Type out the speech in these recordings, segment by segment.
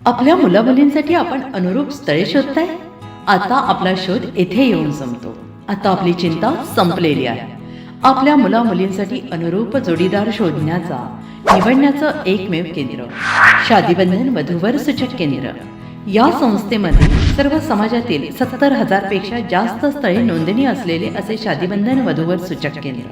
आपल्या मुलामुलींसाठी आपण अनुरूप स्थळे शोधताय? आता आपला शोध येथे येऊन संपतो. आता आपली चिंता संपलेली आहे. आपल्या मुलामुलींसाठी अनुरूप जोडीदार शोधण्याचा निवडण्याचं एकमेव केंद्र शादीबंधन वधूवर सूचक केंद्र. या संस्थेमध्ये सर्व समाजातील 70,000 पेक्षा जास्त स्थळे नोंदणी असलेले असे शादीबंधन वधूवर सूचक केंद्र.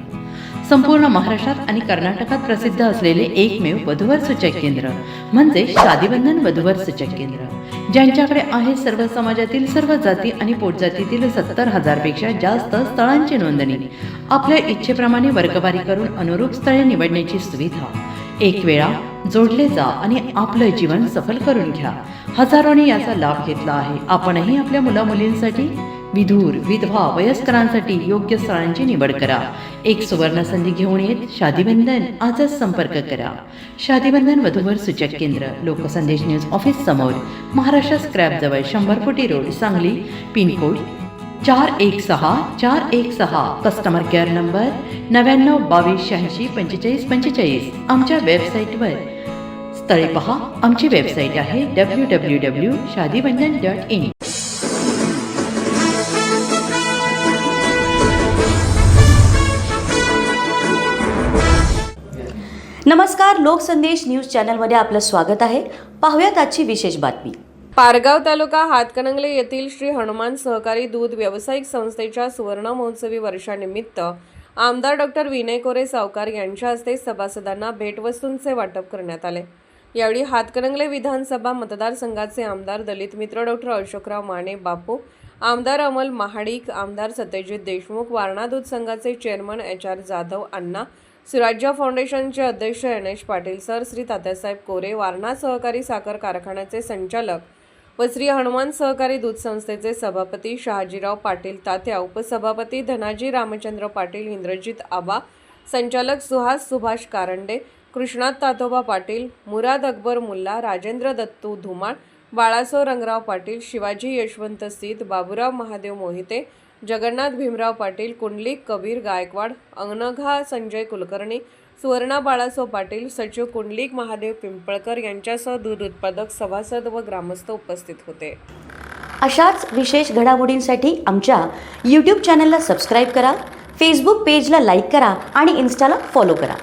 संपूर्ण महाराष्ट्रात आणि कर्नाटकात प्रसिद्ध असलेले एकमेव वधूवर सूचक केंद्र म्हणजे शादीबंधन वधूवर सूचक केंद्र, ज्यांच्याकडे आहे सर्व समाजातील सर्व जाती आणि पोटजातीतील 70,000 पेक्षा जास्त स्थळांची नोंदणी. आपल्या इच्छेप्रमाणे वर्गवारी करून अनुरूप स्थळे निवडण्याची सुविधा. एक वेळा जोडले जा आणि आपलं जीवन सफल करून घ्या. हजारोंनी याचा लाभ घेतला आहे. आपणही आपल्या मुलामुलींसाठी, विधूर, विधवा, वयस्करांसाठी योग्य स्थळांची निवड करा. एक सुवर्ण संधी घेऊन येत शादीबंधन. आजच संपर्क करा. शादीबंधन वधूवर सूचक केंद्र, लोकसंदेश न्यूज ऑफिस समोर, महाराष्ट्र स्क्रॅप जवळ, 100 फुटी road, Sangli. Pin code 416416. Customer care number 9922864545. आमच्या वेबसाईटवर स्थळे पहा. आमची वेबसाईट आहे www.shadibandhan.in. नमस्कार, लोकसंदेश न्यूज चॅनलमध्ये आपलं स्वागत आहे. पाहूयात आजची विशेष बातमी. पारगाव तालुका हातकणंगले येथील श्री हनुमान सहकारी दूध व्यावसायिक संस्थेच्या सुवर्ण महोत्सवी वर्षानिमित्त आमदार डॉक्टर विनय कोरे सावकार यांच्या हस्ते सभासदांना भेटवस्तूंचे वाटप करण्यात आले. यावेळी हातकणंगले विधानसभा मतदारसंघाचे आमदार दलित मित्र डॉक्टर अशोकराव माने बापू, आमदार अमल महाडिक, आमदार सत्यजित देशमुख, वारणा दूध संघाचे चेअरमन HR जाधव अण्णा, सुराज्य फाउंडेशनचे अध्यक्ष NH पाटील सर, श्री तात्यासाहेब कोरे, वारणा सहकारी साखर कारखान्याचे संचालक व श्री हनुमान सहकारी दूध संस्थेचे सभापती शहाजीराव पाटील तात्या, उपसभापती धनाजी रामचंद्र पाटील, इंद्रजित आबा, संचालक सुहास सुभाष कारंडे, कृष्णात तातोबा पाटील, मुराद अकबर मुल्ला, राजेंद्र दत्तू धुमाळ, बाळासो रंगराव पाटील, शिवाजी यशवंत सीत, बाबूराव महादेव मोहिते, जगन्नाथ भीमराव पाटील, कुंडलिक कबीर गायकवाड, अनघा संजय कुलकर्णी, सुवर्णा बाळासो पाटील, सचिव कुंडलिक महादेव पिंपळकर यांच्यासह दूध उत्पादक, सभासद व ग्रामस्थ उपस्थित होते. अशाच विशेष घडामोडींसाठी आमच्या YouTube चॅनलला सबस्क्राईब करा, Facebook पेजला लाईक करा आणि Instaला फॉलो करा.